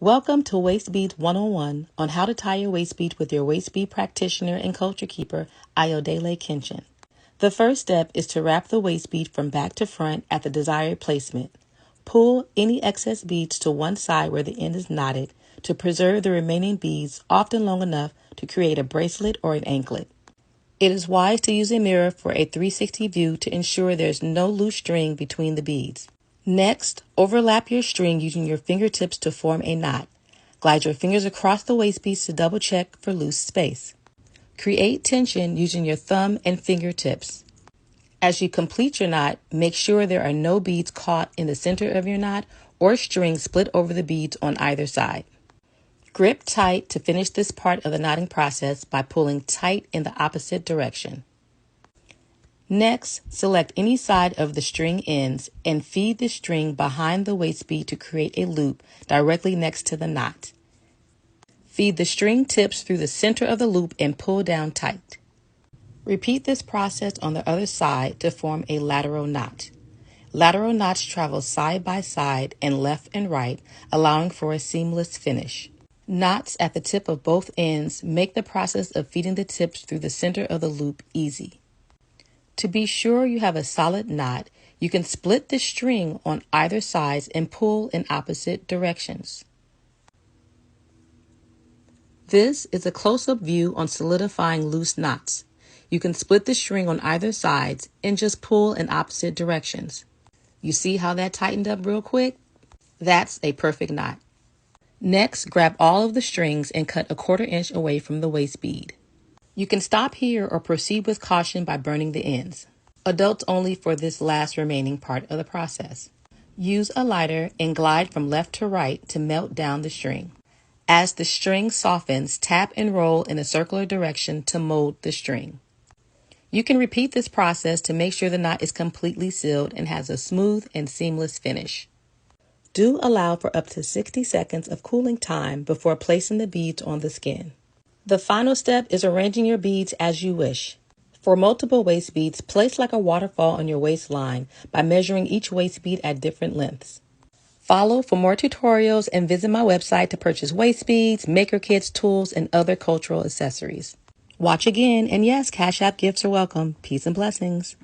Welcome to Waist Beads 101 on how to tie your waist bead with your waist bead practitioner and culture keeper, Ayodele Kenshin. The first step is to wrap the waist bead from back to front at the desired placement. Pull any excess beads to one side where the end is knotted to preserve the remaining beads, often long enough to create a bracelet or an anklet. It is wise to use a mirror for a 360 view to ensure there's no loose string between the beads. Next, overlap your string using your fingertips to form a knot. Glide your fingers across the waist beads to double check for loose space. Create tension using your thumb and fingertips. As you complete your knot, make sure there are no beads caught in the center of your knot or string split over the beads on either side. Grip tight to finish this part of the knotting process by pulling tight in the opposite direction. Next, select any side of the string ends and feed the string behind the waist bead to create a loop directly next to the knot. Feed the string tips through the center of the loop and pull down tight. Repeat this process on the other side to form a lateral knot. Lateral knots travel side by side and left and right, allowing for a seamless finish. Knots at the tip of both ends make the process of feeding the tips through the center of the loop easy. To be sure you have a solid knot, you can split the string on either side and pull in opposite directions. This is a close-up view on solidifying loose knots. You can split the string on either sides and just pull in opposite directions. You see how that tightened up real quick? That's a perfect knot. Next, grab all of the strings and cut 1/4 inch away from the waist bead. You can stop here or proceed with caution by burning the ends. Adults only for this last remaining part of the process. Use a lighter and glide from left to right to melt down the string. As the string softens, tap and roll in a circular direction to mold the string. You can repeat this process to make sure the knot is completely sealed and has a smooth and seamless finish. Do allow for up to 60 seconds of cooling time before placing the beads on the skin. The final step is arranging your beads as you wish. For multiple waist beads, place like a waterfall on your waistline by measuring each waist bead at different lengths. Follow for more tutorials and visit my website to purchase waist beads, maker kits, tools, and other cultural accessories. Watch again, and yes, Cash App gifts are welcome. Peace and blessings.